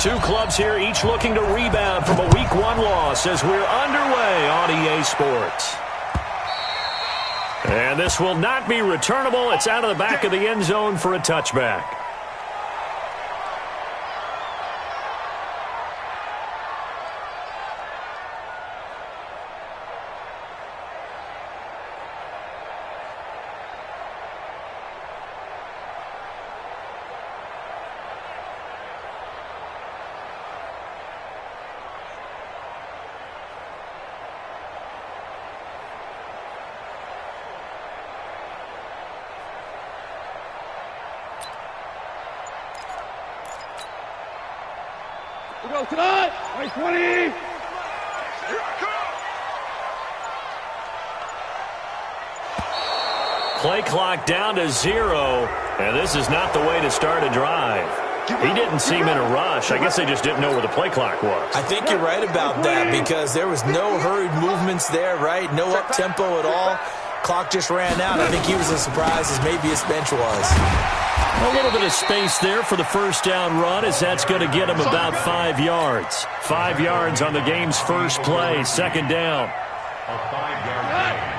two clubs here, each looking to rebound from a Week 1 loss as we're underway on EA Sports. And this will not be returnable. It's out of the back of the end zone for a touchback. We go tonight. Right 20. Play clock down to 0, and this is not the way to start a drive. He didn't seem in a rush. I guess they just didn't know where the play clock was. I think you're right about that because there was no hurried movements there, right? No up-tempo at all. Clock just ran out. I think he was as surprised as maybe his bench was. A little bit of space there for the first down run as that's going to get him about 5 yards. 5 yards on the game's first play, second down.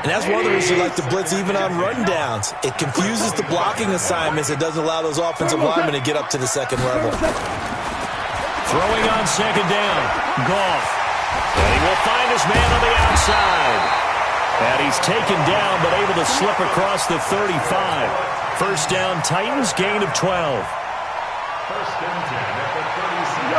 And that's one of the reasons you like to blitz even on rundowns. It confuses the blocking assignments. It doesn't allow those offensive linemen to get up to the second level. Throwing on second down, Goff. And he will find his man on the outside. And he's taken down but able to slip across the 35. First down, Titans, gain of 12.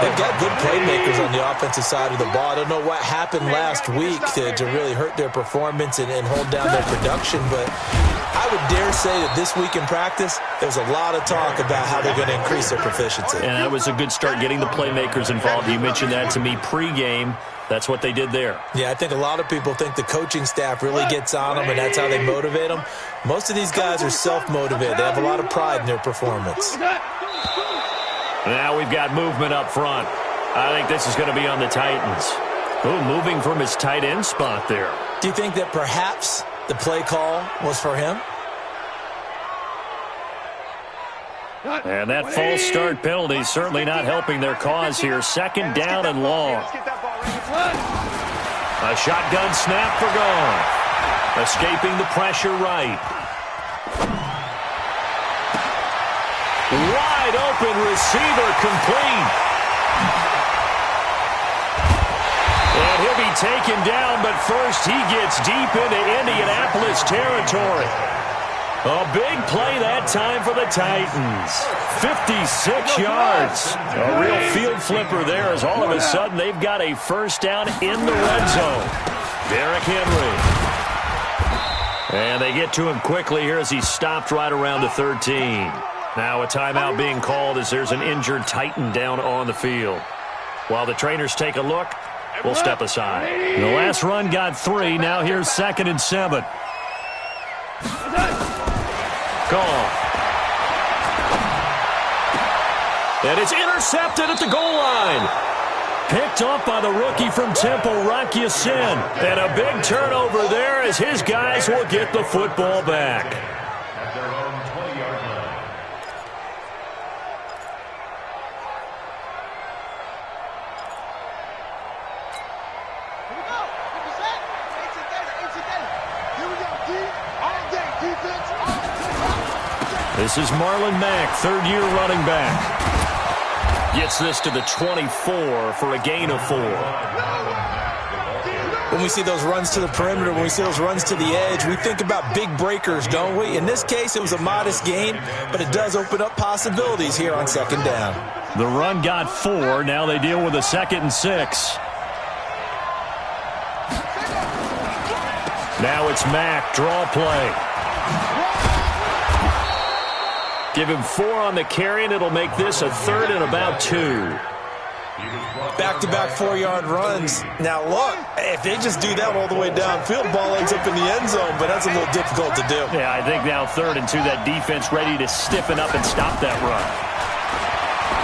They've got good playmakers on the offensive side of the ball. I don't know what happened last week to really hurt their performance and hold down their production, but I would dare say that this week in practice, there's a lot of talk about how they're going to increase their proficiency. And that was a good start getting the playmakers involved. You mentioned that to me pregame. That's what they did there. Yeah, I think a lot of people think the coaching staff really gets on them, and that's how they motivate them. Most of these guys are self-motivated. They have a lot of pride in their performance. Now we've got movement up front. I think this is going to be on the Titans. Ooh, moving from his tight end spot there. Do you think that perhaps the play call was for him? And that false start penalty is certainly not helping their cause here. Second down and long. A shotgun snap for Goff. Escaping the pressure right. Wide open receiver complete. And he'll be taken down, but first he gets deep into Indianapolis territory. A big play that time for the Titans. 56 yards. A real field flipper there as all of a sudden they've got a first down in the red zone. Derrick Henry. And they get to him quickly here as he's stopped right around the 13. Now a timeout being called as there's an injured Titan down on the field. While the trainers take a look, we'll step aside. The last run got 3. Now here's 2nd and 7. Goff. And it's intercepted at the goal line. Picked up by the rookie from Temple, Rocky Sin. And a big turnover there as his guys will get the football back. At their own 20-yard line. Here we go. Get the set. Here we go. All day defense. This is Marlon Mack, third-year running back. Gets this to the 24 for a gain of 4. When we see those runs to the perimeter, when we see those runs to the edge, we think about big breakers, don't we? In this case, it was a modest gain, but it does open up possibilities here on second down. The run got 4. Now they deal with a 2nd and 6. Now it's Mack, draw play. Give him 4 on the carry, and it'll make this a 3rd and about 2. Back-to-back 4-yard runs. Now, look, if they just do that all the way downfield, ball ends up in the end zone, but that's a little difficult to do. Yeah, I think now 3rd and 2, that defense ready to stiffen up and stop that run.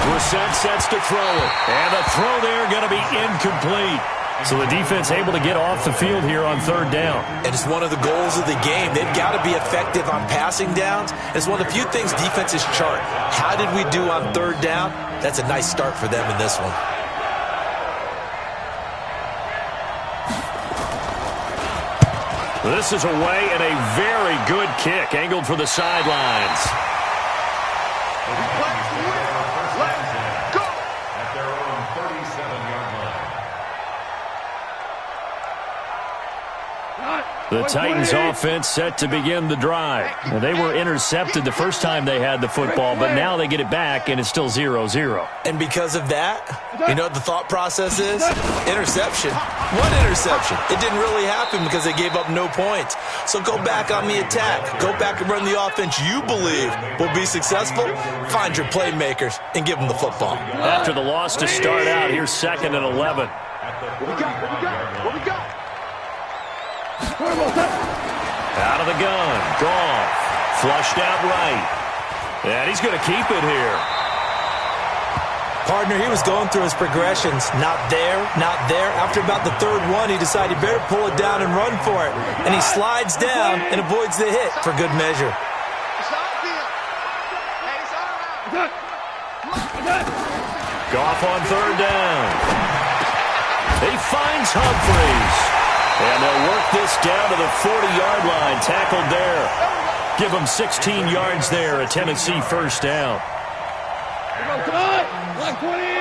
Brissett sets to throw it, and the throw there going to be incomplete. So the defense able to get off the field here on 3rd down. And it's one of the goals of the game. They've got to be effective on passing downs. It's one of the few things defenses chart. How did we do on 3rd down? That's a nice start for them in this one. This is away and a very good kick, angled for the sidelines. At their own 37-yard line. The Titans offense set to begin the drive. Well, they were intercepted the first time they had the football, but now they get it back, and it's still 0-0. And because of that, you know what the thought process is? Interception. One interception. It didn't really happen because they gave up no points. So go back on the attack. Go back and run the offense you believe will be successful. Find your playmakers and give them the football. After the loss to start out, here's 2nd and 11. What we got? Out of the gun. Gone. Flushed out right. And he's going to keep it here. Partner, he was going through his progressions. Not there, not there. After about the third one, he decided he better pull it down and run for it. And he slides down and avoids the hit for good measure. Goff on 3rd down. He finds Humphreys. And they'll work this down to the 40-yard line. Tackled there. Give them 16 yards there. A Tennessee first down.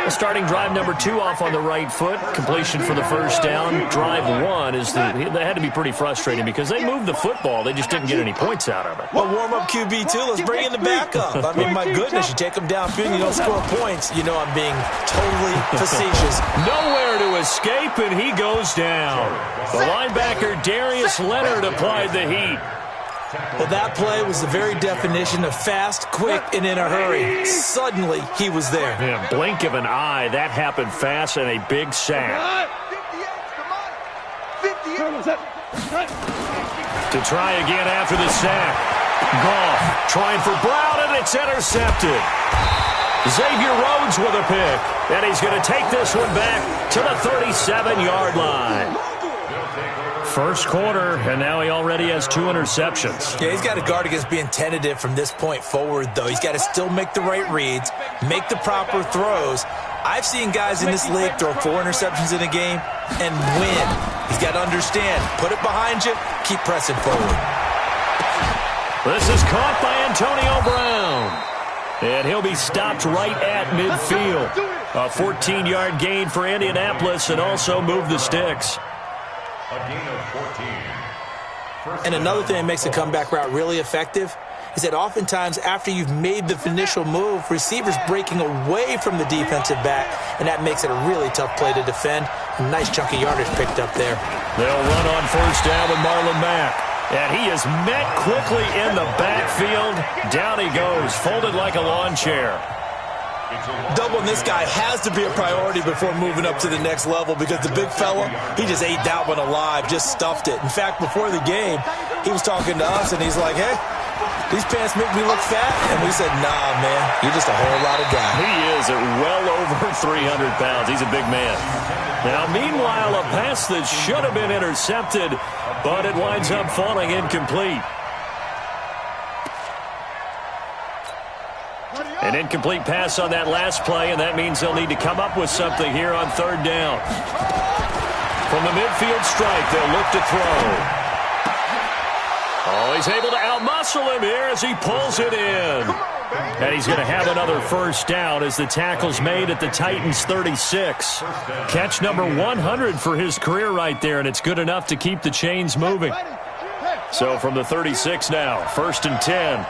Starting drive number 2 off on the right foot. Completion for the first down. Drive 1 is they had to be pretty frustrating because they moved the football. They just didn't get any points out of it. Well, warm-up QB, too. Let's bring in the backup. I mean, my goodness, you take them downfield and you don't score points. You know I'm being totally facetious. Nowhere to escape, and he goes down. The linebacker, Darius Leonard, applied the heat. Well, that play was the very definition of fast, quick, and in a hurry. Suddenly, he was there. Yeah, blink of an eye, that happened fast and a big sack. To try again after the sack. Goff trying for Brown, and it's intercepted. Xavier Rhodes with a pick, and he's going to take this one back to the 37-yard line. First quarter, and now he already has 2 interceptions. Yeah, he's got to guard against being tentative from this point forward, though. He's got to still make the right reads, make the proper throws. I've seen guys in this league throw 4 interceptions in a game and win. He's got to understand, put it behind you, keep pressing forward. This is caught by Antonio Brown. And he'll be stopped right at midfield. A 14-yard gain for Indianapolis and also move the sticks. A gain of 14. And another thing that makes the comeback route really effective is that oftentimes after you've made the initial move, receivers breaking away from the defensive back, and that makes it a really tough play to defend. A nice chunk of yardage picked up there. They'll run on first down with Marlon Mack. And he is met quickly in the backfield. Down he goes, folded like a lawn chair. Doubling this guy has to be a priority before moving up to the next level because the big fella, he just ate that one alive, just stuffed it. In fact, before the game, he was talking to us, and he's like, hey, these pants make me look fat? And we said, nah, man, you're just a whole lot of guy. He is at well over 300 pounds. He's a big man. Now, meanwhile, a pass that should have been intercepted, but it winds up falling incomplete. An incomplete pass on that last play, and that means they'll need to come up with something here on 3rd down. From the midfield stripe, they'll look to throw. Oh, he's able to outmuscle him here as he pulls it in. And he's going to have another first down as the tackle's made at the Titans' 36. Catch number 100 for his career right there, and it's good enough to keep the chains moving. So from the 36 now, 1st and 10.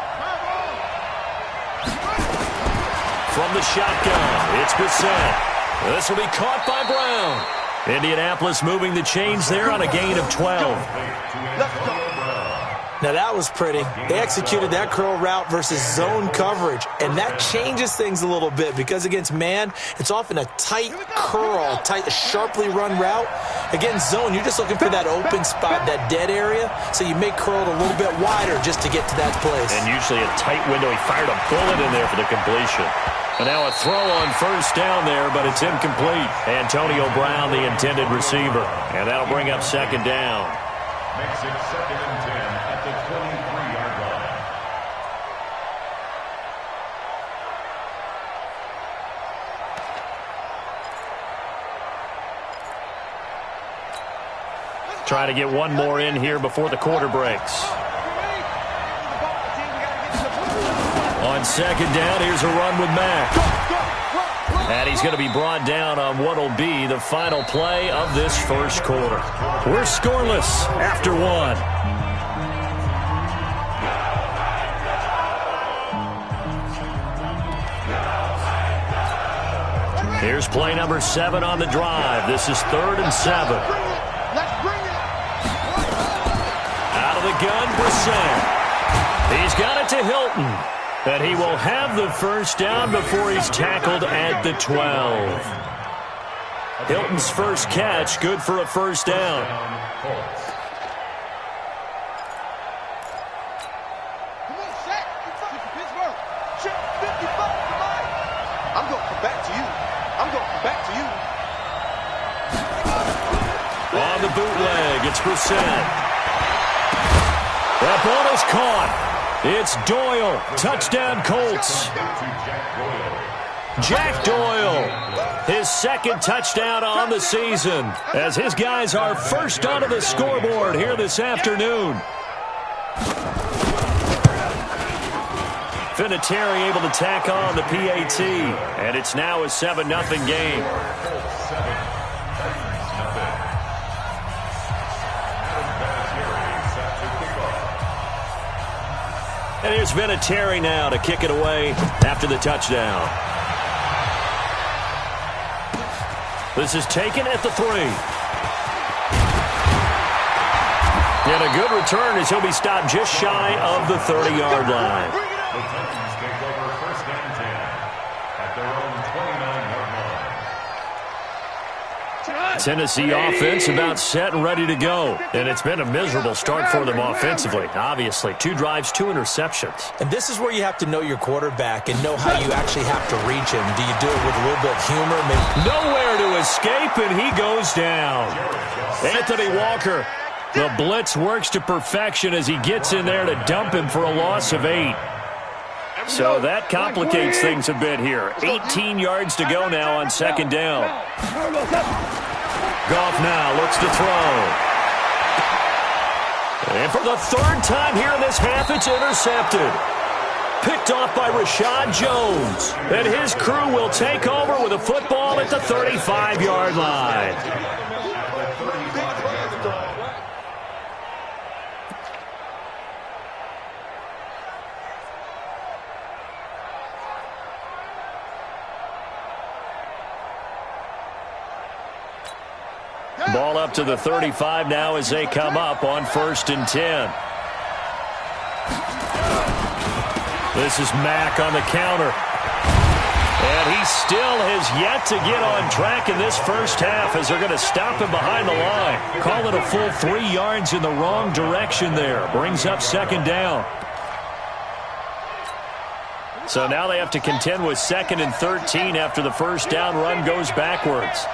From the shotgun, it's Bissett. This will be caught by Brown. Indianapolis moving the chains there on a gain of 12. Now that was pretty. They executed that curl route versus zone coverage, and that changes things a little bit because against man, it's often a tight curl, tight, sharply run route. Against zone, you're just looking for that open spot, that dead area, so you may curl it a little bit wider just to get to that place. And usually a tight window. He fired a bullet in there for the completion. And now a throw on first down there, but it's incomplete. Antonio Brown, the intended receiver. And that'll bring up 2nd down. Makes it 2nd and 10 at the 23-yard line. Try to get one more in here before the quarter breaks. On second down, here's a run with Mack. And he's going to be brought down on what will be the final play of this first quarter. We're scoreless after one. Here's play number 7 on the drive. This is 3rd and 7. Out of the gun, Brissett. He's got it to Hilton. And he will have the first down before he's tackled at the 12. Hilton's first catch, good for a first down. I'm going to come back to you. I'm going to come back to you. On the bootleg, it's Brissett. That ball is caught. It's Doyle. Touchdown, Colts. Jack Doyle, his second touchdown on the season, as his guys are first onto the scoreboard here this afternoon. Vinatieri able to tack on the PAT, and it's now a 7-0 game. And here's Vinatieri now to kick it away after the touchdown. This is taken at the 3. And a good return as he'll be stopped just shy of the 30-yard line. The Titans take over 1st and 10 at their own 29-yard line. Tennessee offense about set and ready to go. And it's been a miserable start for them offensively. Obviously, 2 drives, 2 interceptions. And this is where you have to know your quarterback and know how you actually have to reach him. Do you do it with a little bit of humor? Maybe nowhere to escape, and he goes down. Anthony Walker, the blitz works to perfection as he gets in there to dump him for a loss of 8. So that complicates things a bit here. 18 yards to go now on second down. Goff now looks to throw. And for the 3rd time here in this half, it's intercepted. Picked off by Rashad Jones. And his crew will take over with a football at the 35-yard line. Ball up to the 35 now as they come up on 1st and 10. This is Mack on the counter. And he still has yet to get on track in this first half as they're going to stop him behind the line. Call it a full 3 yards in the wrong direction there. Brings up second down. So now they have to contend with 2nd and 13 after the first down run goes backwards.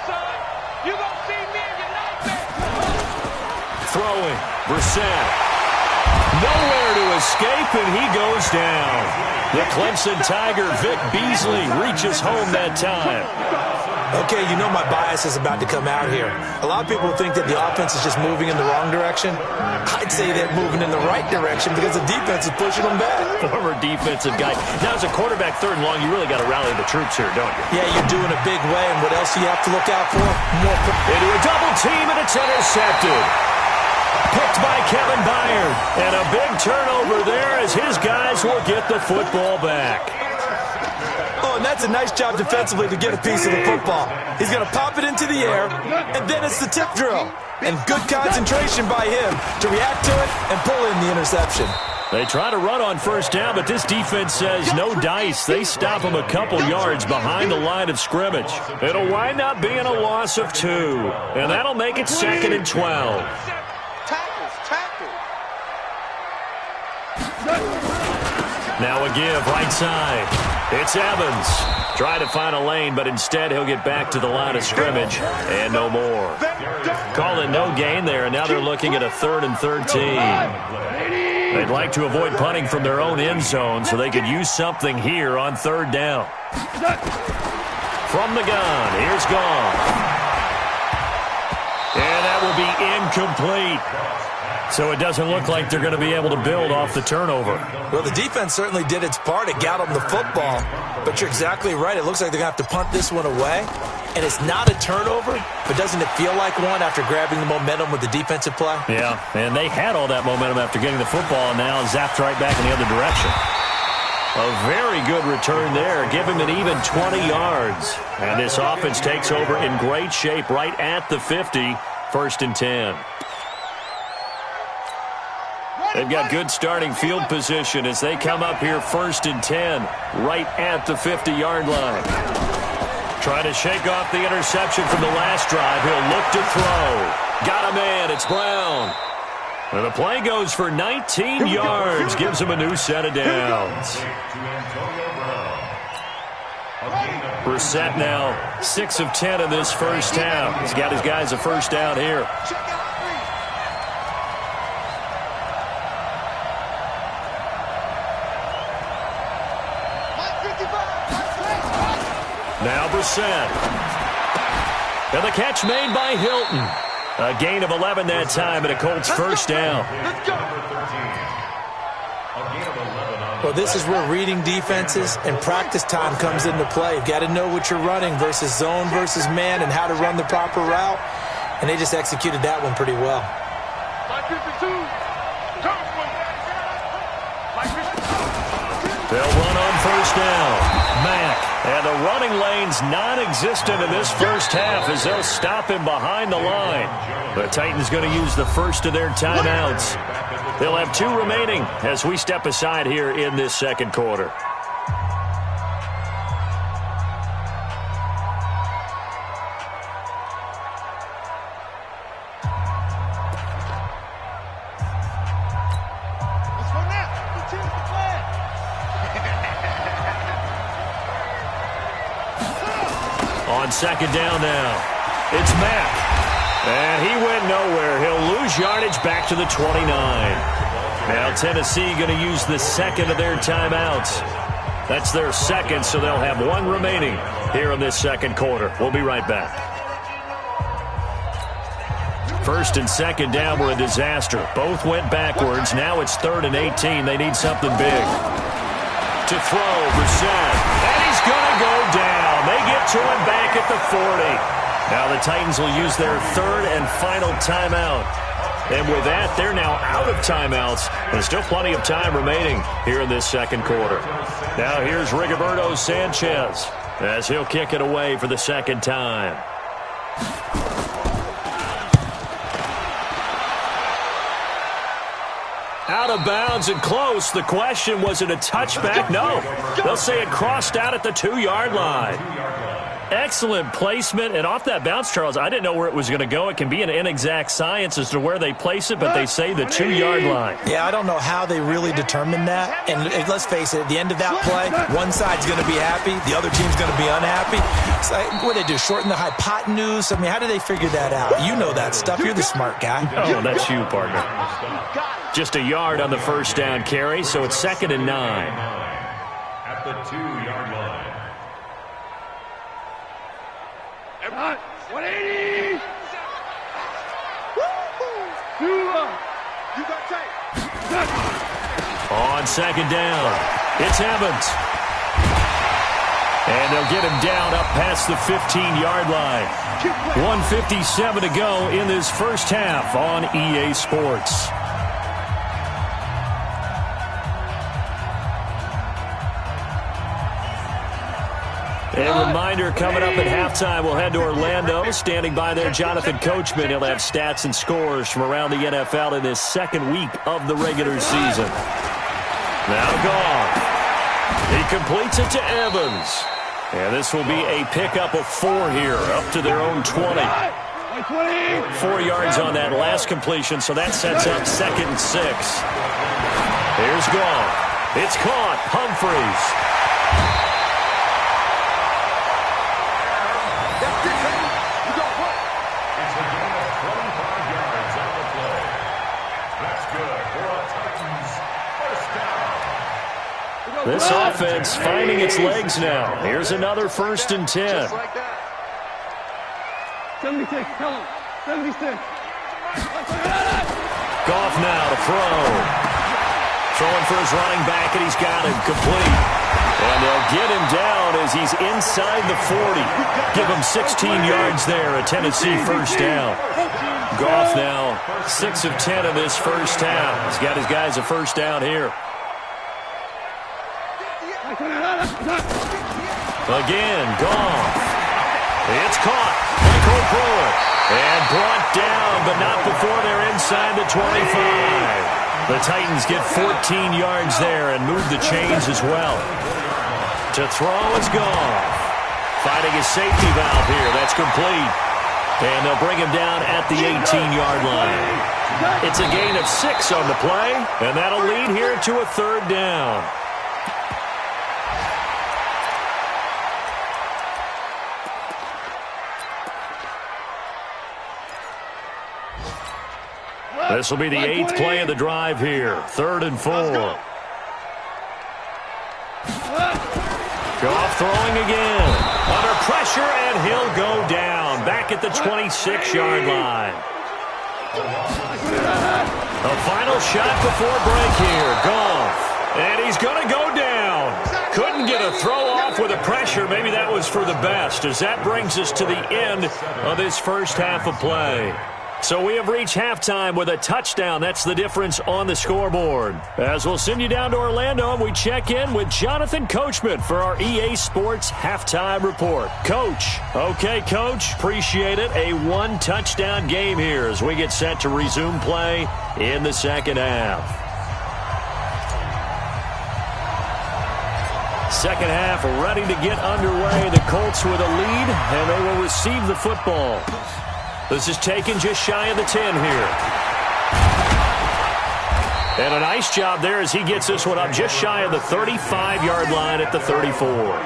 Throwing, Brissett. Nowhere to escape, and he goes down. The Clemson Tiger, Vic Beasley, reaches home that time. Okay, you know my bias is about to come out here. A lot of people think that the offense is just moving in the wrong direction. I'd say they're moving in the right direction because the defense is pushing them back. Former defensive guy. Now, as a quarterback 3rd and long, you really got to rally the troops here, don't you? Yeah, you're doing a big way, and what else do you have to look out for? Into a double team, and it's intercepted. Picked by Kevin Byard. And a big turnover there as his guys will get the football back. Oh, and that's a nice job defensively to get a piece of the football. He's going to pop it into the air, and then it's the tip drill. And good concentration by him to react to it and pull in the interception. They try to run on first down, but this defense says no dice. They stop him a couple yards behind the line of scrimmage. It'll wind up being a loss of 2, and that'll make it 2nd and 12. Now a give, right side. It's Evans. Trying to find a lane, but instead he'll get back to the line of scrimmage, and no more. Call it no gain there, and now they're looking at a 3rd and 13. They'd like to avoid punting from their own end zone so they could use something here on 3rd down. From the gun, here's Goff. And that will be incomplete. So it doesn't look like they're going to be able to build off the turnover. Well, the defense certainly did its part. It got them the football. But you're exactly right. It looks like they're going to have to punt this one away. And it's not a turnover, but doesn't it feel like one after grabbing the momentum with the defensive play? Yeah, and they had all that momentum after getting the football, and now zapped right back in the other direction. A very good return there. Give him an even 20 yards. And this offense takes over in great shape right at the 50, 1st and 10. They've got good starting field position as they come up here 1st and 10, right at the 50-yard line. Trying to shake off the interception from the last drive. He'll look to throw. Got a man. It's Brown. And the play goes for 19 yards. Gives him a new set of downs. Brissett now 6 of 10 in this first half. He's got his guys a first down here. Now Brissett. And the catch made by Hilton. A gain of 11 that time, and a Colts first down. Well, this is where reading defenses and practice time comes into play. You've got to know what you're running versus zone versus man and how to run the proper route. And they just executed that one pretty well. They'll run on first down. Mack. And the running lane's non-existent in this first half as they'll stop him behind the line. The Titans going to use the first of their timeouts. They'll have 2 remaining as we step aside here in this second quarter. On second down now, it's Mack. And he went nowhere. He'll lose yardage back to the 29. Now Tennessee going to use the second of their timeouts. That's their second, so they'll have 1 remaining here in this second quarter. We'll be right back. First and second down were a disaster. Both went backwards. Now it's 3rd and 18. They need something big. To throw, Brissett. And he's going to go down. They get to him back at the 40. Now the Titans will use their 3rd and final timeout. And with that, they're now out of timeouts. There's still plenty of time remaining here in this second quarter. Now here's Rigoberto Sanchez as he'll kick it away for the second time. Out of bounds and close. The question, was it a touchback? No. They'll say it crossed out at the 2-yard line. Excellent placement. And off that bounce, Charles, I didn't know where it was going to go. It can be an inexact science as to where they place it, but they say the 2-yard line. Yeah, I don't know how they really determined that. And let's face it, at the end of that play, one side's going to be happy, the other team's going to be unhappy. It's like, what do they do, shorten the hypotenuse? I mean, how do they figure that out? You know that stuff. You're the smart guy. Oh, that's you, partner. Just a yard on the first down carry, so it's 2nd and 9. At the 2-yard line. 180! You got tape. On second down, it's Evans. And they'll get him down up past the 15-yard line. 1:57 to go in this first half on EA Sports. A reminder, coming up at halftime, we'll head to Orlando. Standing by there, Jonathan Coachman. He'll have stats and scores from around the NFL in this second week of the regular season. Now Goff. He completes it to Evans. And this will be a pickup of 4 here, up to their own 20. 4 yards on that last completion, so that sets up 2nd and 6. Here's Goff. It's caught. Humphries. This offense finding its legs now. Here's another 1st and 10. Just like that. 76, tell him. 76. Goff now to throw. Throwing for his running back, and he's got him complete. And they'll get him down as he's inside the 40. Give him 16 yards there, a Tennessee first down. Goff now 6 of 10 in this first half. He's got his guys a first down here. Again, Goff. It's caught by Colt and brought down, but not before they're inside the 25. The Titans get 14 yards there and move the chains as well. To throw is Goff. Finding his safety valve here. That's complete. And they'll bring him down at the 18-yard line. It's a gain of 6 on the play, and that'll lead here to a third down. This will be the 8th play of the drive here. 3rd and 4. Goff throwing again. Under pressure, and he'll go down. Back at the 26-yard line. A final shot before break here. Goff. And he's going to go down. Couldn't get a throw off with the pressure. Maybe that was for the best, as that brings us to the end of this first half of play. So we have reached halftime with a touchdown. That's the difference on the scoreboard. As we'll send you down to Orlando, and we check in with Jonathan Coachman for our EA Sports Halftime Report. Coach. Okay, Coach. Appreciate it. A one-touchdown game here as we get set to resume play in the second half. Second half ready to get underway. The Colts with a lead, and they will receive the football. This is taken just shy of the 10 here. And a nice job there as he gets this one up just shy of the 35-yard line at the 34.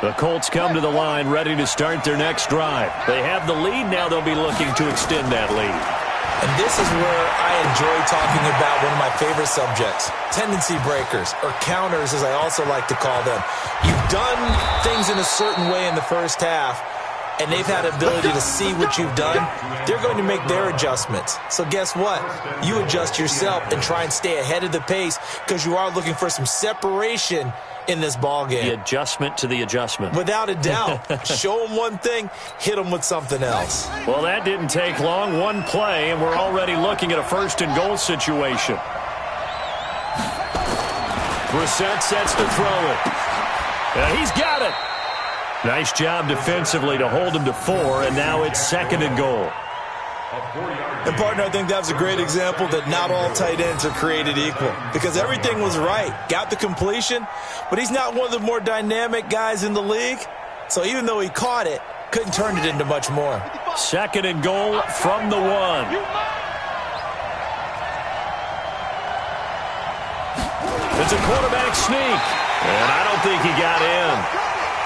The Colts come to the line ready to start their next drive. They have the lead. Now they'll be looking to extend that lead. And this is where I enjoy talking about one of my favorite subjects, tendency breakers, or counters as I also like to call them. You've done things in a certain way in the first half, and they've had the ability to see what you've done. They're going to make their adjustments. So guess what? You adjust yourself and try and stay ahead of the pace because you are looking for some separation in this ball game. The adjustment to the adjustment. Without a doubt. Show them one thing, hit them with something else. Well, that didn't take long. One play, and we're already looking at a first-and-goal situation. Brissett sets to throw it. He's got it. Nice job defensively to hold him to 4, and now it's 2nd and goal. And, partner, I think that was a great example that not all tight ends are created equal because everything was right. Got the completion, but he's not one of the more dynamic guys in the league. So even though he caught it, couldn't turn it into much more. 2nd and goal from the 1. It's a quarterback sneak, and I don't think he got in.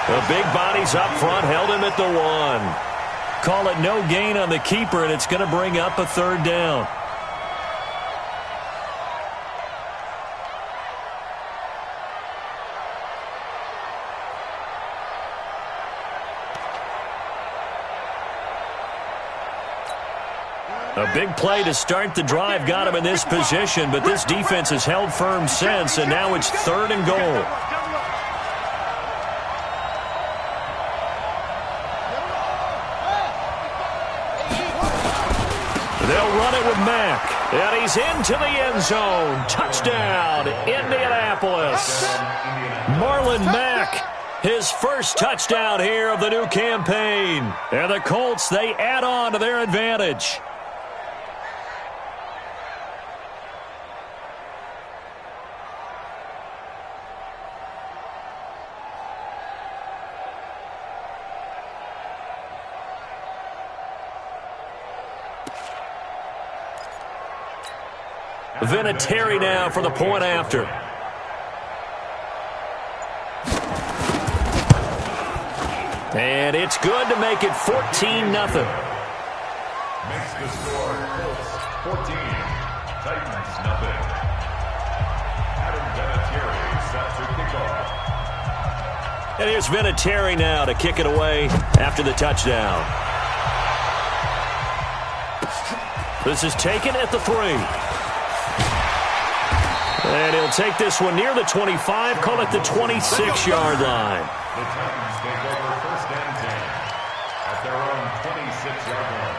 The big bodies up front held him at the 1. Call it no gain on the keeper, and it's going to bring up a third down. A big play to start the drive got him in this position, but this defense has held firm since, and now it's 3rd and goal. They'll run it with Mack, and he's into the end zone. Touchdown, Indianapolis. Marlon Mack, his first touchdown here of the new campaign. And the Colts, they add on to their advantage. Vinatieri now for the point after. And it's good to make it 14-0. Makes the score 14. Titans, nothing. set to kick off. And here's Vinatieri now to kick it away after the touchdown. This is taken at the 3. And he'll take this one near the 25, call it the 26-yard line. The Titans take over 1st and 10 at their own 26-yard line.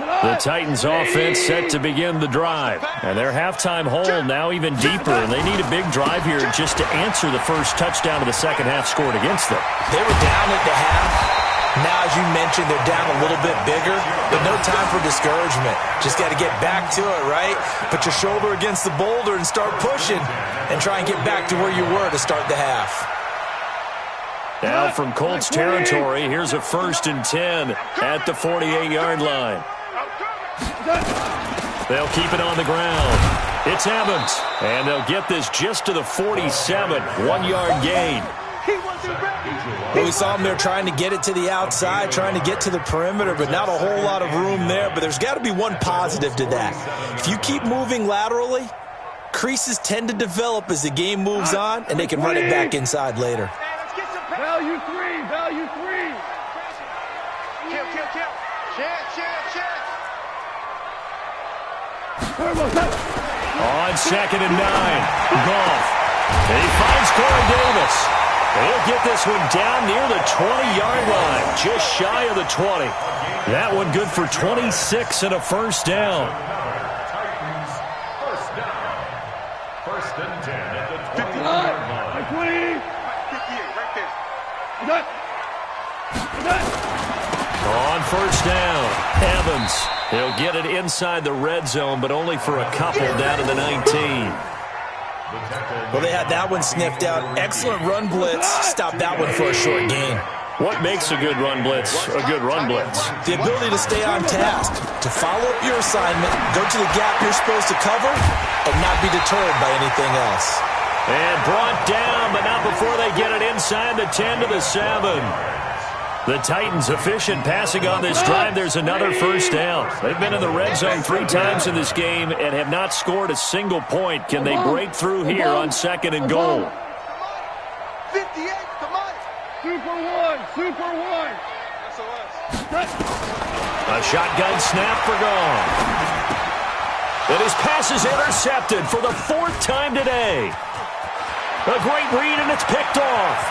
The Titans offense set to begin the drive. And their halftime hole now even deeper, and they need a big drive here just to answer the first touchdown of the second half scored against them. They were down at the half. Now, as you mentioned, they're down a little bit bigger, but no time for discouragement. Just got to get back to it, right? Put your shoulder against the boulder and start pushing and try and get back to where you were to start the half. Now from Colts territory, here's a 1st and 10 at the 48-yard line. They'll keep it on the ground. It's Evans, and they'll get this just to the 47, 1-yard gain. Well, we saw them there trying to get it to the outside, trying to get to the perimeter, but not a whole lot of room there. But there's got to be one positive to that. If you keep moving laterally, creases tend to develop as the game moves on, and they can run it back inside later. Value 3, value 3. Kill. On 2nd and 9, Goff. And he finds Corey Davis. He'll get this one down near the 20-yard line, just shy of the 20. That one good for 26 and a first down. Titans, first down. 1st and 10 at the 20-yard line. 58, right there. On first down, Evans. He'll get it inside the red zone, but only for a couple down to the 19. Well, they had that one sniffed out. Excellent run blitz. Stop that one for a short gain. What makes a good run blitz a good run blitz? The ability to stay on task, to follow up your assignment, go to the gap you're supposed to cover, and not be deterred by anything else. And brought down, but not before they get it inside the 10 to the 7. The Titans efficient passing on this drive. There's another first down. They've been in the red zone 3 times in this game and have not scored a single point. Can they break through here on 2nd and goal? 58, come on. Super one. A shotgun snap for Goff. And his pass is intercepted for the 4th time today. A great read, and it's picked off.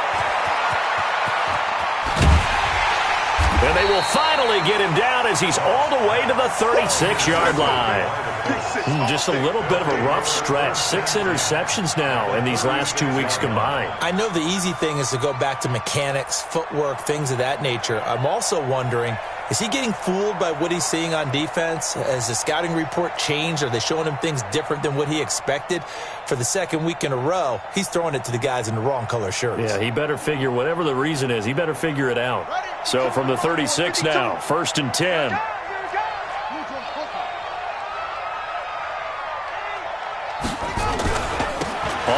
And they will finally get him down as he's all the way to the 36-yard line. Just a little bit of a rough stretch. 6 interceptions now in these last 2 weeks combined. I know the easy thing is to go back to mechanics, footwork, things of that nature. I'm also wondering, is he getting fooled by what he's seeing on defense? Has the scouting report changed? Are they showing him things different than what he expected? For the 2nd week in a row, he's throwing it to the guys in the wrong color shirts. Yeah, he better figure, whatever the reason is, he better figure it out. So from the 36 now, 1st and 10.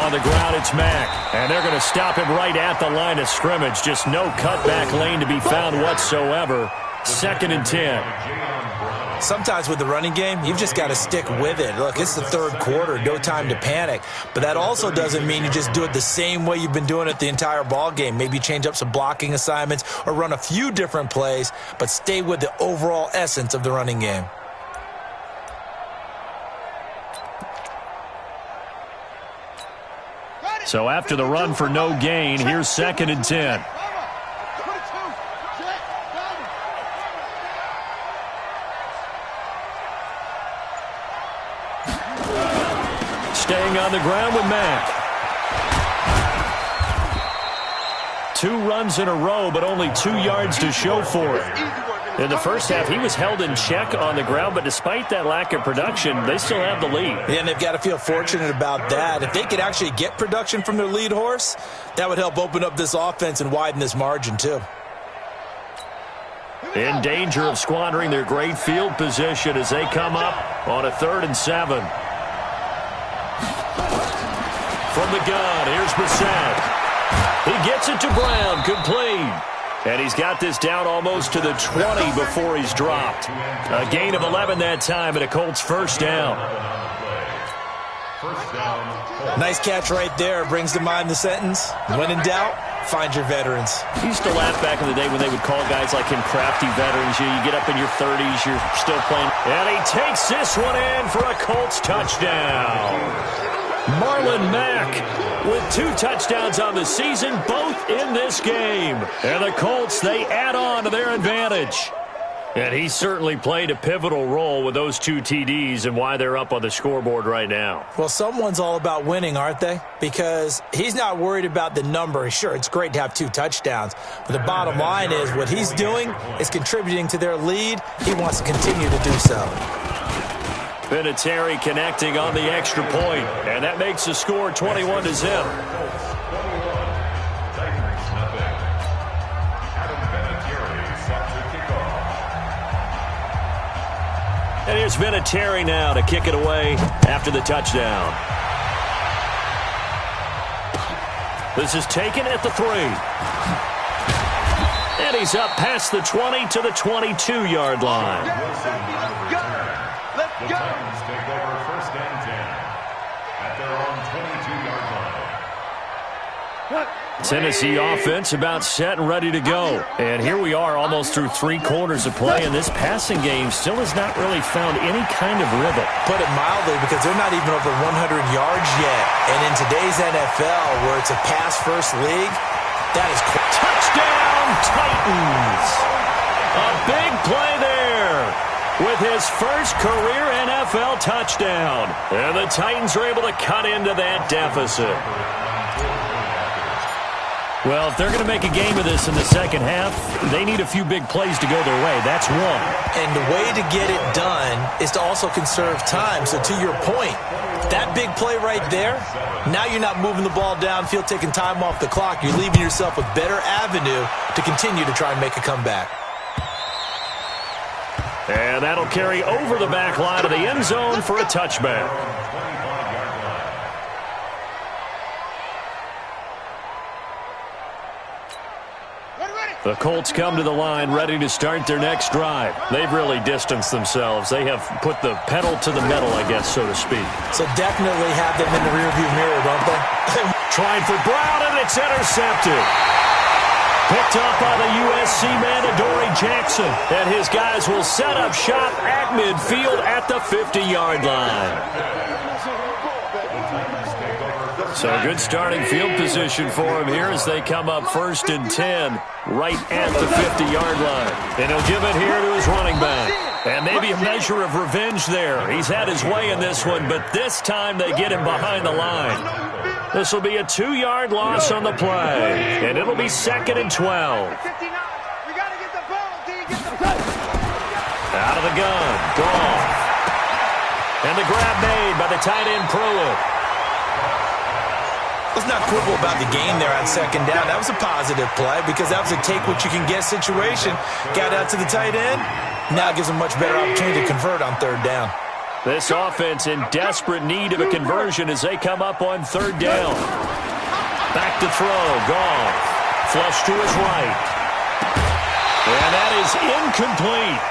On the ground, it's Mack. And they're going to stop him right at the line of scrimmage. Just no cutback lane to be found whatsoever. 2nd and 10. Sometimes with the running game, you've just got to stick with it. Look, it's the 3rd quarter, no time to panic. But that also doesn't mean you just do it the same way you've been doing it the entire ball game. Maybe change up some blocking assignments or run a few different plays, but stay with the overall essence of the running game. So after the run for no gain, here's 2nd and 10. Staying on the ground with Mack. 2 runs in a row, but only 2 yards to show for it. In the first half, he was held in check on the ground, but despite that lack of production, they still have the lead. Yeah, and they've got to feel fortunate about that. If they could actually get production from their lead horse, that would help open up this offense and widen this margin, too. In danger of squandering their great field position as they come up on a 3rd and 7. From the gun, here's Brissett. He gets it to Brown, complete. And he's got this down almost to the 20 before he's dropped. A gain of 11 that time, and a Colts first down. Nice catch right there. Brings to mind the sentence, when in doubt, find your veterans. I used to laugh back in the day when they would call guys like him crafty veterans. You get up in your 30s, you're still playing. And he takes this one in for a Colts touchdown. Marlon Mack with 2 touchdowns on the season, both in this game. And the Colts, they add on to their advantage. And he certainly played a pivotal role with those 2 TDs and why they're up on the scoreboard right now. Well, someone's all about winning, aren't they? Because he's not worried about the number. Sure, it's great to have 2 touchdowns. But the bottom line is what he's doing is contributing to their lead. He wants to continue to do so. Vinatieri connecting on the extra point, and that makes the score 21-0. And here's Vinatieri now to kick it away after the touchdown. This is taken at the 3. And he's up past the 20 to the 22-yard line. The Titans take over first and 10 at their own 22-yard line. Tennessee offense about set and ready to go. And here we are almost through 3 quarters of play, and this passing game still has not really found any kind of rhythm. Put it mildly, because they're not even over 100 yards yet. And in today's NFL, where it's a pass-first league, that is touchdown Titans. A big play there with his first career NFL touchdown. And the Titans are able to cut into that deficit. Well, if they're going to make a game of this in the second half, they need a few big plays to go their way. That's one. And the way to get it done is to also conserve time. So to your point, that big play right there, now you're not moving the ball downfield, taking time off the clock. You're leaving yourself a better avenue to continue to try and make a comeback. And that'll carry over the back line of the end zone for a touchback. The Colts come to the line ready to start their next drive. They've really distanced themselves. They have put the pedal to the metal, I guess, so to speak. So definitely have them in the rearview mirror, don't they? Trying for Brown, and it's intercepted. Picked up by the USC man, Adoree Jackson. And his guys will set up shop at midfield at the 50-yard line. So good starting field position for him here as they come up 1st and 10 right at the 50-yard line. And he'll give it here to his running back. And maybe a measure of revenge there. He's had his way in this one, but this time they get him behind the line. This will be a 2-yard loss on the play. And it'll be 2nd and 12. Out of the gun. Goff. And the grab made by the tight end Pruitt. Let's not quibble about the gain there on 2nd down. That was a positive play because that was a take-what-you-can-get situation. Got out to the tight end. Now it gives them much better opportunity to convert on 3rd down. This offense in desperate need of a conversion as they come up on 3rd down. Back to throw. Goff. Flush to his right. And that is incomplete.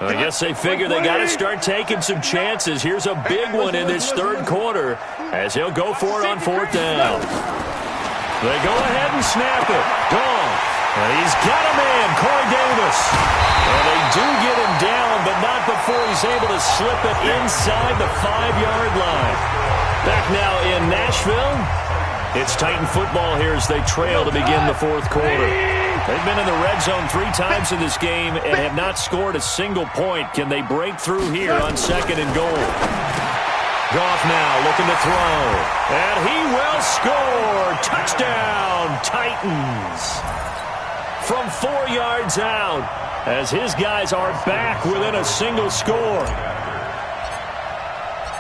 I guess they figure they got to start taking some chances. Here's a big one in this 3rd quarter as he'll go for it on 4th down. They go ahead and snap it. Goff. And he's got a man, Corey Davis. And they do get him down, but not before he's able to slip it inside the 5-yard line. Back now in Nashville. It's Titan football here as they trail to begin the 4th quarter. They've been in the red zone 3 times in this game and have not scored a single point. Can they break through here on 2nd and goal? Goff now looking to throw. And he will score. Touchdown, Titans. From 4 yards out as his guys are back within a single score.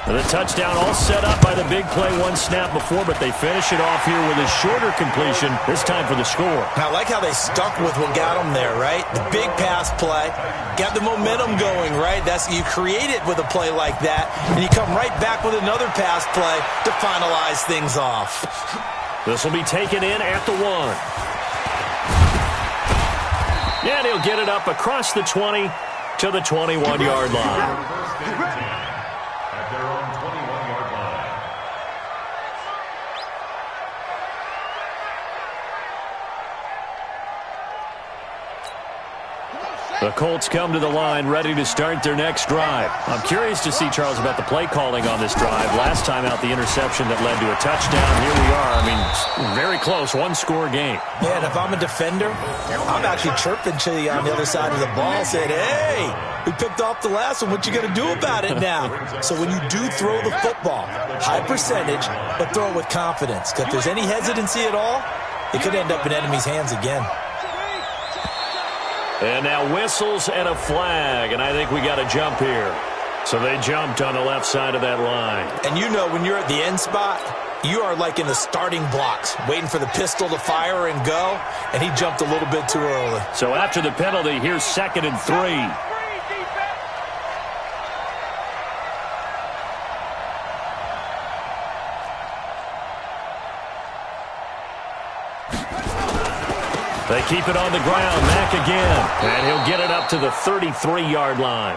The touchdown all set up by the big play one snap before, but they finish it off here with a shorter completion, this time for the score. I like how they stuck with what got them there, right? The big pass play, got the momentum going, right? You create it with a play like that, and you come right back with another pass play to finalize things off. This will be taken in at the 1. And he'll get it up across the 20 to the 21-yard line. The Colts come to the line ready to start their next drive. I'm curious to see, Charles, about the play calling on this drive. Last time out, the interception that led to a touchdown. Here we are. I mean, very close, one-score game. Yeah, and if I'm a defender, I'm actually chirping to you on the other side of the ball, saying, hey, we picked off the last one. What you going to do about it now? So when you do throw the football, high percentage, but throw it with confidence. Because if there's any hesitancy at all, it could end up in enemy's hands again. And now whistles and a flag, and I think we got a jump here. So they jumped on the left side of that line. And you know when you're at the end spot, you are like in the starting blocks, waiting for the pistol to fire and go, and he jumped a little bit too early. So after the penalty, here's 2nd and 3. They keep it on the ground. Mack again. And he'll get it up to the 33-yard line.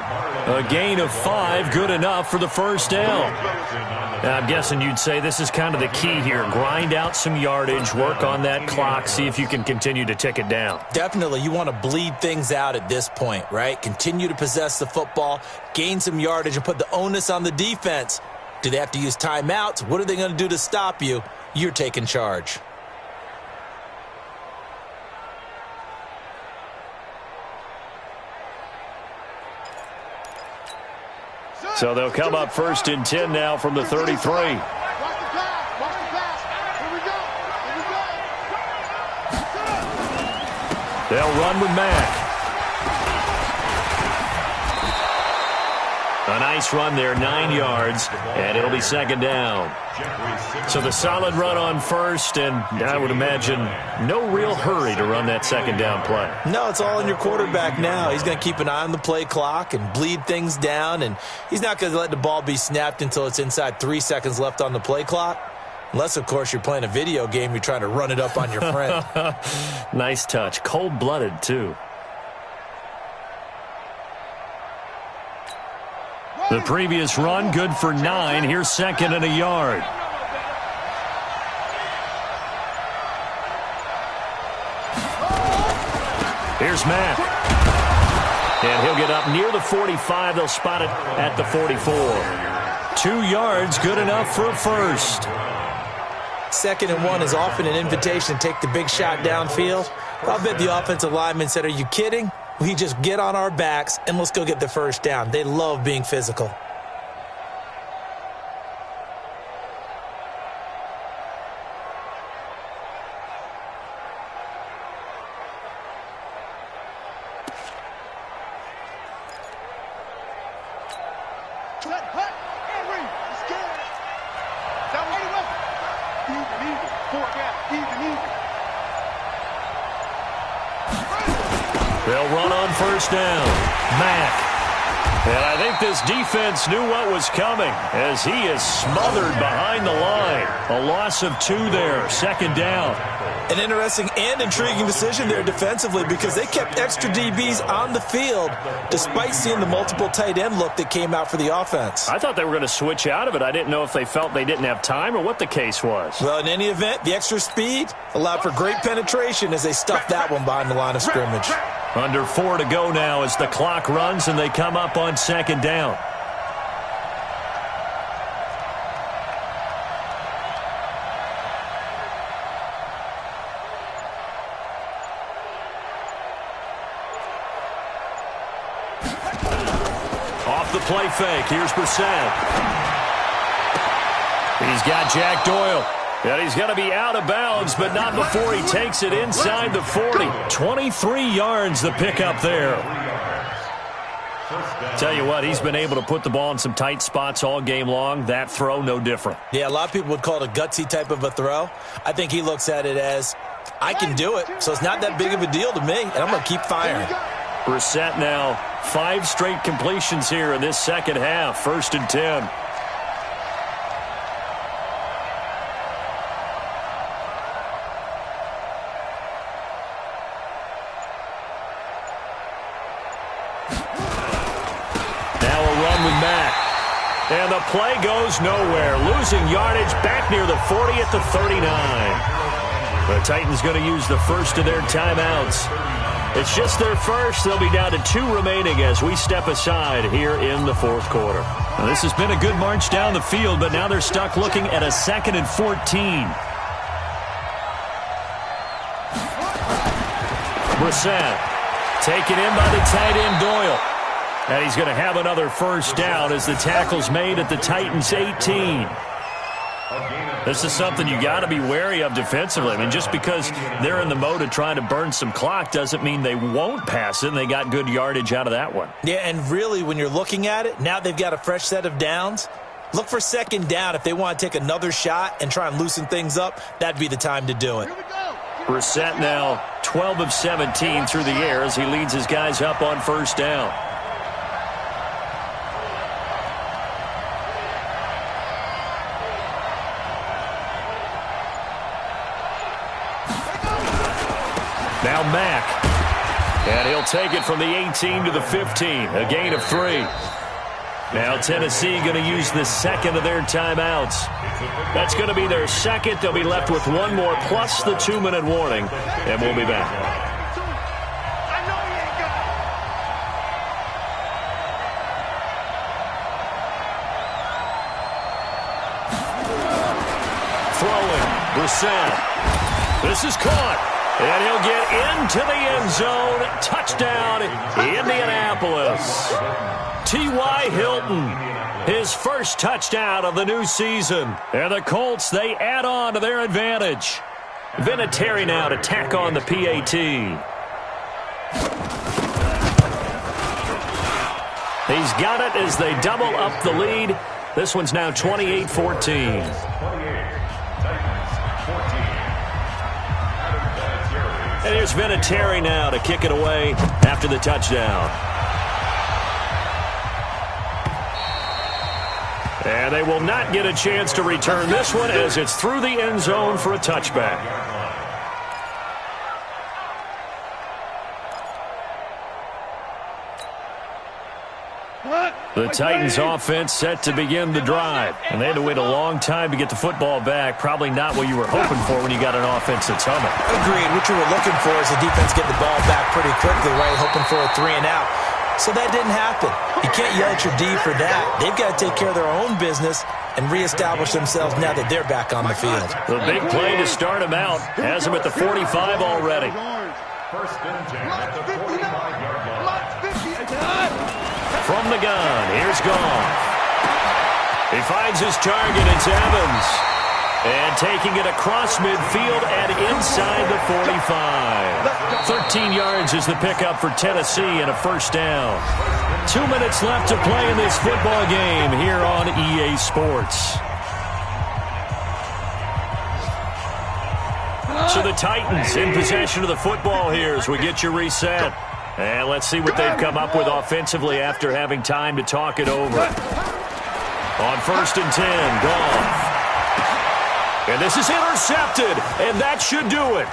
A gain of 5, good enough for the first down. Now, I'm guessing you'd say this is kind of the key here. Grind out some yardage, work on that clock, see if you can continue to tick it down. Definitely. You want to bleed things out at this point, right? Continue to possess the football, gain some yardage, and put the onus on the defense. Do they have to use timeouts? What are they going to do to stop you? You're taking charge. So they'll come up 1st and 10 now from the 33. Watch the pass. Watch the pass. Here we go. Here we go. They'll run with Mack. A nice run there, 9 yards, and it'll be 2nd down. So the solid run on 1st, and I would imagine no real hurry to run that 2nd down play. No, it's all in your quarterback now. He's going to keep an eye on the play clock and bleed things down, and he's not going to let the ball be snapped until it's inside 3 seconds left on the play clock. Unless, of course, you're playing a video game, you're trying to run it up on your friend. Nice touch. Cold-blooded, too. The previous run, good for 9. Here's 2nd and a yard. Here's Mack. And he'll get up near the 45. They'll spot it at the 44. 2 yards, good enough for a first. 2nd and 1 is often an invitation to take the big shot downfield. I'll bet the offensive lineman said, are you kidding? We just get on our backs and let's go get the first down. They love being physical. They'll run on 1st down. Mack. And I think this defense knew what was coming as he is smothered behind the line. A loss of 2 there. 2nd down. An interesting and intriguing decision there defensively because they kept extra DBs on the field despite seeing the multiple tight end look that came out for the offense. I thought they were going to switch out of it. I didn't know if they felt they didn't have time or what the case was. Well, in any event, the extra speed allowed for great penetration as they stuffed that one behind the line of scrimmage. Under 4 to go now as the clock runs and they come up on 2nd down. Off the play fake. Here's Brissett. He's got Jack Doyle. And he's going to be out of bounds, but not before he takes it inside the 40. 23 yards the pickup there. Tell you what, he's been able to put the ball in some tight spots all game long. That throw, no different. Yeah, a lot of people would call it a gutsy type of a throw. I think he looks at it as, I can do it, so it's not that big of a deal to me, and I'm going to keep firing. Brissett now 5 straight completions here in this second half. 1st and 10. And the play goes nowhere. Losing yardage back near the 40 at the 39. The Titans going to use the first of their timeouts. It's just their first. They'll be down to 2 remaining as we step aside here in the 4th quarter. Now, this has been a good march down the field, but now they're stuck looking at a 2nd and 14. Brissett taken in by the tight end Doyle. And he's going to have another first down as the tackle's made at the Titans' 18. This is something you got to be wary of defensively. I mean, just because they're in the mode of trying to burn some clock doesn't mean they won't pass it, and they got good yardage out of that one. Yeah, and really, when you're looking at it, now they've got a fresh set of downs. Look for 2nd down. If they want to take another shot and try and loosen things up, that'd be the time to do it. Brissett now 12 of 17 through the air as he leads his guys up on 1st down. Now Mack, and he'll take it from the 18 to the 15, a gain of 3. Now Tennessee going to use the 2nd of their timeouts. That's going to be their 2nd. They'll be left with 1 more plus the 2-minute warning, and we'll be back. Throwing, Brissett. This is caught. And he'll get into the end zone. Touchdown, Indianapolis. T.Y. Hilton, his first touchdown of the new season. And the Colts, they add on to their advantage. Vinatieri now to tack on the PAT. He's got it as they double up the lead. This one's now 28-14. And here's Vinatieri now to kick it away after the touchdown. And they will not get a chance to return this one as it's through the end zone for a touchback. The Titans offense set to begin the drive. And they had to wait a long time to get the football back. Probably not what you were hoping for when you got an offense that's humming. Agreed. What you were looking for is the defense get the ball back pretty quickly, right? Hoping for a 3 and out. So that didn't happen. You can't yell at your D for that. They've got to take care of their own business and reestablish themselves now that they're back on the field. The big play to start him out has him at the 45 already. 1st and 10 at the 45-yard line. From the gun, here's Goff. He finds his target, it's Evans. And taking it across midfield and inside the 45. 13 yards is the pickup for Tennessee and a first down. 2 minutes left to play in this football game here on EA Sports. So the Titans in possession of the football here as we get you reset. And let's see what they've come up with offensively after having time to talk it over. On 1st and 10, Goff. And this is intercepted, and that should do it.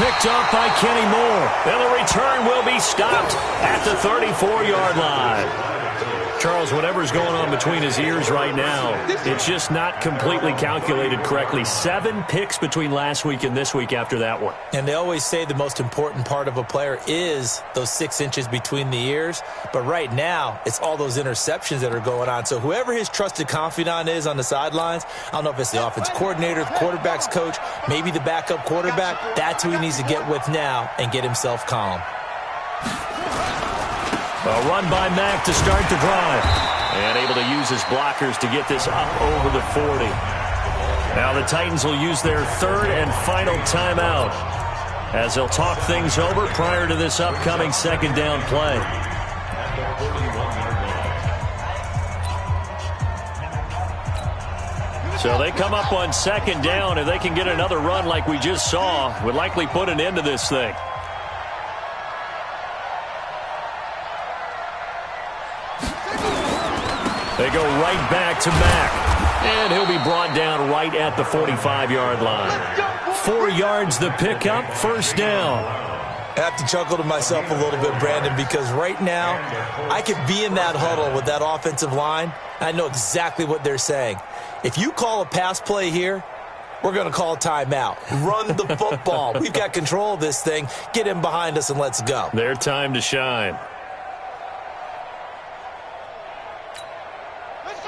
Picked up by Kenny Moore. And the return will be stopped at the 34-yard line. Charles, whatever's going on between his ears right now, it's just not completely calculated correctly. 7 picks between last week and this week after that one. And they always say the most important part of a player is those 6 inches between the ears. But right now, it's all those interceptions that are going on. So whoever his trusted confidant is on the sidelines, I don't know if it's the offense coordinator, the quarterback's coach, maybe the backup quarterback, that's who he needs to get with now and get himself calm. A run by Mack to start the drive. And able to use his blockers to get this up over the 40. Now the Titans will use their 3rd and final timeout as they'll talk things over prior to this upcoming 2nd down play. So they come up on second down. If they can get another run like we just saw, would likely put an end to this thing. They go right back to Mack. And he'll be brought down right at the 45-yard line. 4 yards the pickup, first down. I have to chuckle to myself a little bit, Brandon, because right now I could be in that huddle with that offensive line. I know exactly what they're saying. If you call a pass play here, we're going to call a timeout. Run the football. We've got control of this thing. Get in behind us and let's go. Their time to shine.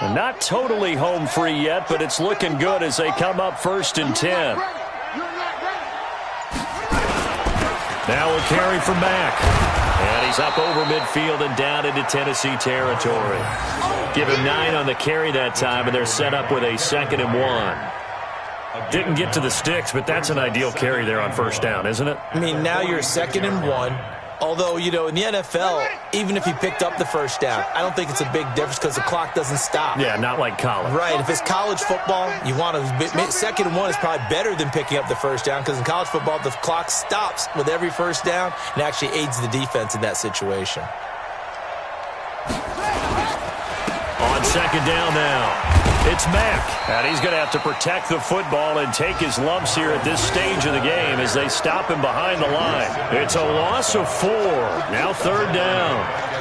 And not totally home free yet, but it's looking good as they come up 1st and 10. Now a carry from Mack. And he's up over midfield and down into Tennessee territory. Give him 9 on the carry that time, and they're set up with a 2nd and 1. Didn't get to the sticks, but that's an ideal carry there on first down, isn't it? I mean, now you're 2nd and 1. Although, you know, in the NFL, even if he picked up the first down, I don't think it's a big difference because the clock doesn't stop. Yeah, not like college. Right. If it's college football, you want to 2nd and 1 is probably better than picking up the first down because in college football, the clock stops with every first down and actually aids the defense in that situation. On second down now. It's Mack, and he's going to have to protect the football and take his lumps here at this stage of the game as they stop him behind the line. It's a loss of 4. Now 3rd down.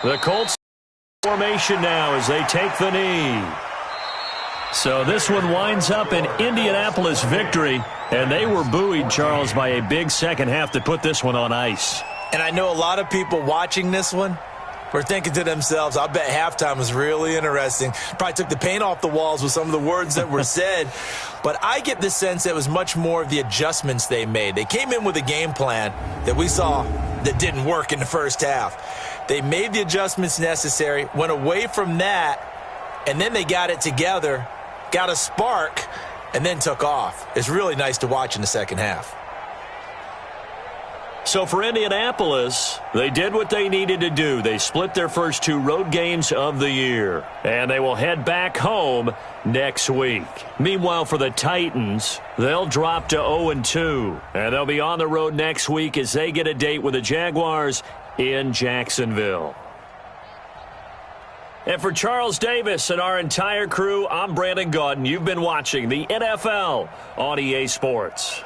The Colts formation now as they take the knee. So this one winds up an Indianapolis victory, and they were buoyed, Charles, by a big second half to put this one on ice. And I know a lot of people watching this one were thinking to themselves, I bet halftime was really interesting. Probably took the paint off the walls with some of the words that were said. But I get the sense that it was much more of the adjustments they made. They came in with a game plan that we saw that didn't work in the first half. They made the adjustments necessary, went away from that, and then they got it together, got a spark, and then took off. It's really nice to watch in the second half. So for Indianapolis, they did what they needed to do. They split their first 2 road games of the year, and they will head back home next week. Meanwhile, for the Titans, they'll drop to 0-2, and they'll be on the road next week as they get a date with the Jaguars in Jacksonville. And for Charles Davis and our entire crew, I'm Brandon Gaudin. You've been watching the NFL on EA Sports.